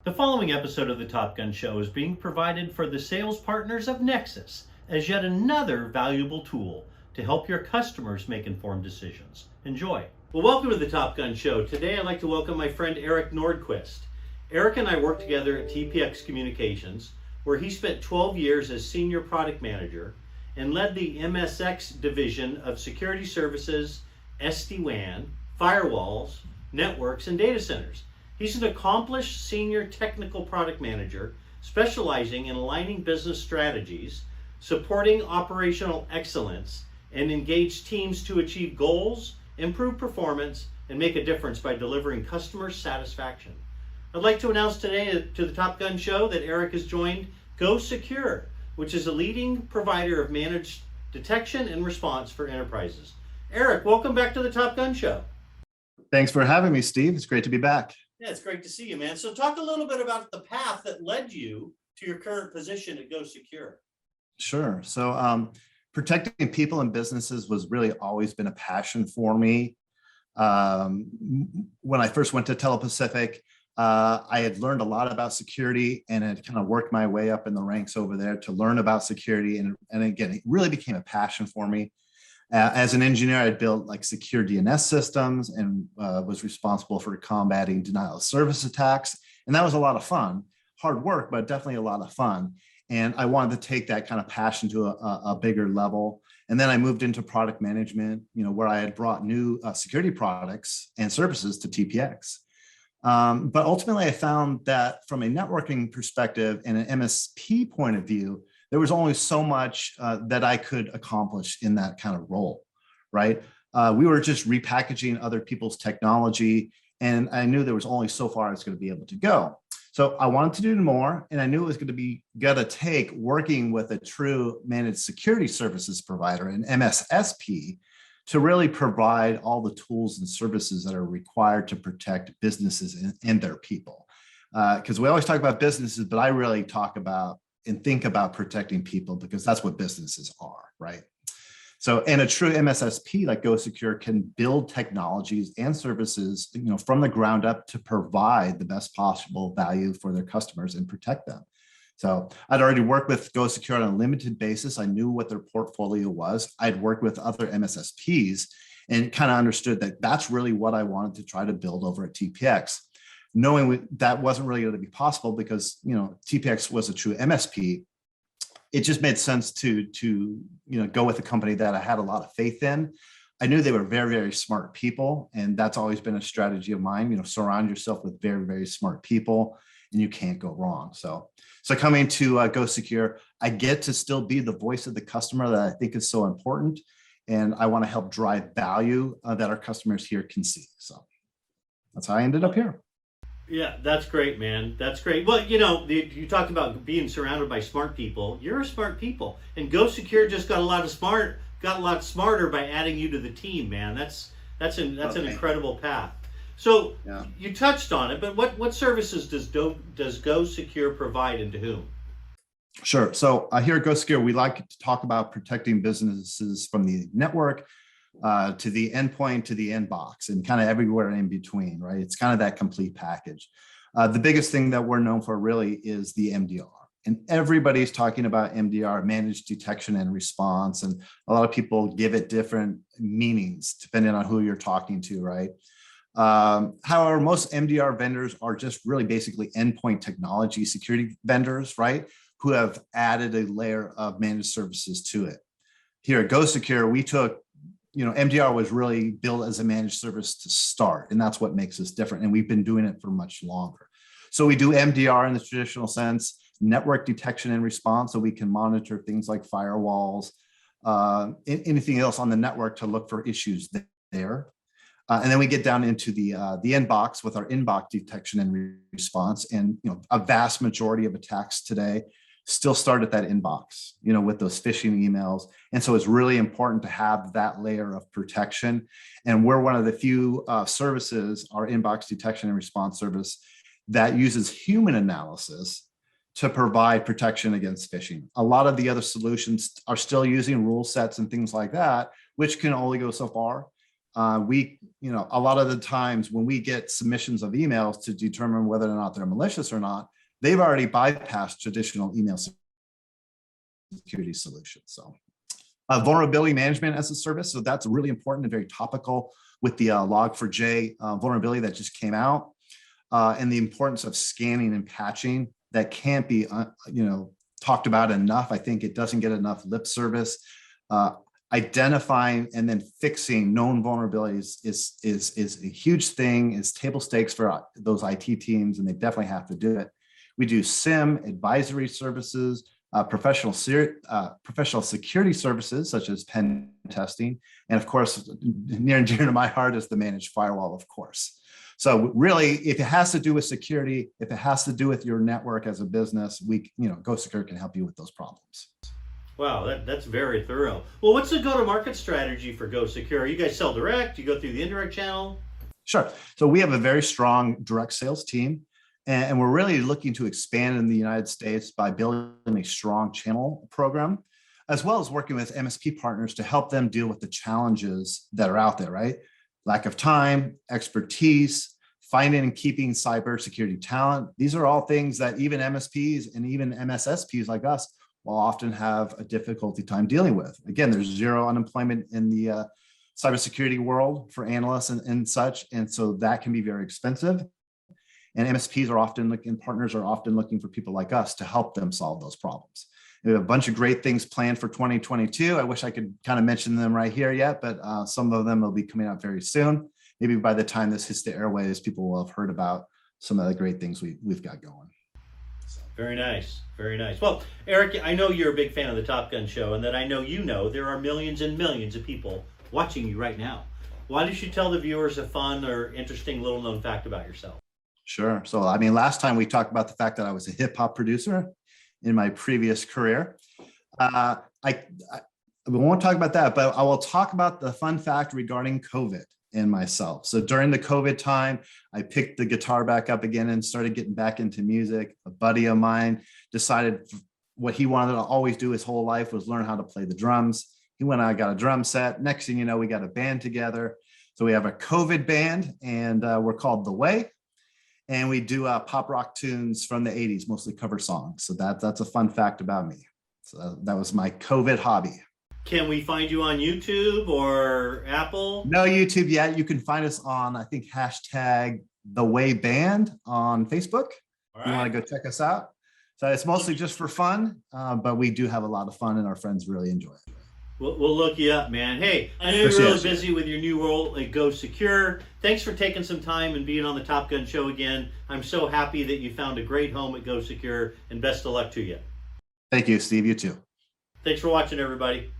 The following episode of the Top Gun Show is being provided for the sales partners of NXTSYS as yet another valuable tool to help your customers make informed decisions. Enjoy. Well, welcome to the Top Gun Show. Today I'd like to welcome my friend Erik Nordquist. Erik and I worked together at TPX Communications, where he spent 12 years as Senior Product Manager and led the MSX division of Security Services, SD-WAN, Firewalls, Networks, and Data Centers. He's an accomplished senior technical product manager specializing in aligning business strategies, supporting operational excellence, and engage teams to achieve goals, improve performance, and make a difference by delivering customer satisfaction. I'd like to announce today to the Top Gun Show that Erik has joined GoSecure, which is a leading provider of managed detection and response for enterprises. Erik, welcome back to the Top Gun Show. Thanks for having me, Steve. It's great to be back. Yeah, it's great to see you, man. So talk a little bit about the path that led you to your current position at GoSecure. Sure. So protecting people and businesses was really always been a passion for me. When I first went to Telepacific, I had learned a lot about security and had kind of worked my way up in the ranks over there to learn about security. And again, it really became a passion for me. As an engineer, I built like secure DNS systems and was responsible for combating denial of service attacks. And that was a lot of fun, hard work, but definitely a lot of fun. And I wanted to take that kind of passion to a bigger level. And then I moved into product management, where I had brought new security products and services to TPX. But ultimately, I found that from a networking perspective and an MSP point of view, there was only so much that I could accomplish in that kind of role, right? We were just repackaging other people's technology, and I knew there was only so far I was going to be able to go. So I wanted to do more, and I knew it was going to be take working with a true managed security services provider, an MSSP, to really provide all the tools and services that are required to protect businesses and their people. Because we always talk about businesses, but I really talk about and think about protecting people because that's what businesses are, right? So, and a true MSSP like GoSecure can build technologies and services, from the ground up to provide the best possible value for their customers and protect them. So I'd already worked with GoSecure on a limited basis. I knew what their portfolio was. I'd worked with other MSSPs and kind of understood that that's really what I wanted to try to build over at TPX. Knowing that wasn't really going to be possible because, TPX was a true MSP, it just made sense to go with a company that I had a lot of faith in. I knew they were very, very smart people, and that's always been a strategy of mine. Surround yourself with very, very smart people, and you can't go wrong. So coming to GoSecure, I get to still be the voice of the customer that I think is so important, and I want to help drive value that our customers here can see. So that's how I ended up here. Yeah, that's great, man. That's great. Well, you talked about being surrounded by smart people. You're a smart people, and GoSecure just got a lot smarter by adding you to the team, man. That's an incredible path. So yeah. You touched on it, but what services does GoSecure provide and to whom? Sure. So here at GoSecure, we like to talk about protecting businesses from the network to the endpoint, to the inbox, and kind of everywhere in between, right? It's kind of that complete package. The biggest thing that we're known for really is the MDR. And everybody's talking about MDR, managed detection and response. And a lot of people give it different meanings depending on who you're talking to, right? However, most MDR vendors are just really basically endpoint technology security vendors, right? Who have added a layer of managed services to it. Here at GoSecure, we took MDR was really built as a managed service to start, and that's what makes us different. And we've been doing it for much longer. So we do MDR in the traditional sense, network detection and response, so we can monitor things like firewalls, anything else on the network to look for issues there. And then we get down into the inbox with our inbox detection and response. And a vast majority of attacks today still start at that inbox, with those phishing emails. And so it's really important to have that layer of protection. And we're one of the few services, our inbox detection and response service, that uses human analysis to provide protection against phishing. A lot of the other solutions are still using rule sets and things like that, which can only go so far. A lot of the times when we get submissions of emails to determine whether or not they're malicious or not, they've already bypassed traditional email security solutions. So vulnerability management as a service. So that's really important and very topical with the Log4j vulnerability that just came out, and the importance of scanning and patching that can't be, talked about enough. I think it doesn't get enough lip service. Identifying and then fixing known vulnerabilities is a huge thing. It's table stakes for those IT teams, and they definitely have to do it. We do SIM advisory services, professional security services such as pen testing, and of course, near and dear to my heart is the managed firewall, of course. So really, if it has to do with security, if it has to do with your network as a business, GoSecure can help you with those problems. Wow, that's very thorough. Well, what's the go-to-market strategy for GoSecure? You guys sell direct? You go through the indirect channel? Sure. So we have a very strong direct sales team, and we're really looking to expand in the United States by building a strong channel program, as well as working with MSP partners to help them deal with the challenges that are out there, right? Lack of time, expertise, finding and keeping cybersecurity talent. These are all things that even MSPs and even MSSPs like us will often have a difficulty time dealing with. Again, there's zero unemployment in the cybersecurity world for analysts and such. And so that can be very expensive. And MSPs are often looking, partners are often looking for people like us to help them solve those problems. We have a bunch of great things planned for 2022. I wish I could kind of mention them right here yet, but some of them will be coming out very soon. Maybe by the time this hits the airwaves, people will have heard about some of the great things we've got going. Very nice. Very nice. Well, Erik, I know you're a big fan of the Top Gun show, and that I know there are millions and millions of people watching you right now. Why don't you tell the viewers a fun or interesting little known fact about yourself? Sure. So, last time we talked about the fact that I was a hip hop producer in my previous career. I won't talk about that, but I will talk about the fun fact regarding COVID and myself. So during the COVID time, I picked the guitar back up again and started getting back into music. A buddy of mine decided what he wanted to always do his whole life was learn how to play the drums. He went out, got a drum set. Next thing you know, we got a band together. So we have a COVID band, and we're called The Way. And we do pop rock tunes from the 80s, mostly cover songs. So that's a fun fact about me. So that was my COVID hobby. Can we find you on YouTube or Apple? No YouTube yet. You can find us on, I think, hashtag The Way Band on Facebook. All right. You want to go check us out. So it's mostly just for fun, but we do have a lot of fun and our friends really enjoy it. We'll look you up, man. Hey, I know you're really busy with your new role at GoSecure. Thanks for taking some time and being on the Top Gun show again. I'm so happy that you found a great home at GoSecure, and best of luck to you. Thank you, Steve. You too. Thanks for watching, everybody.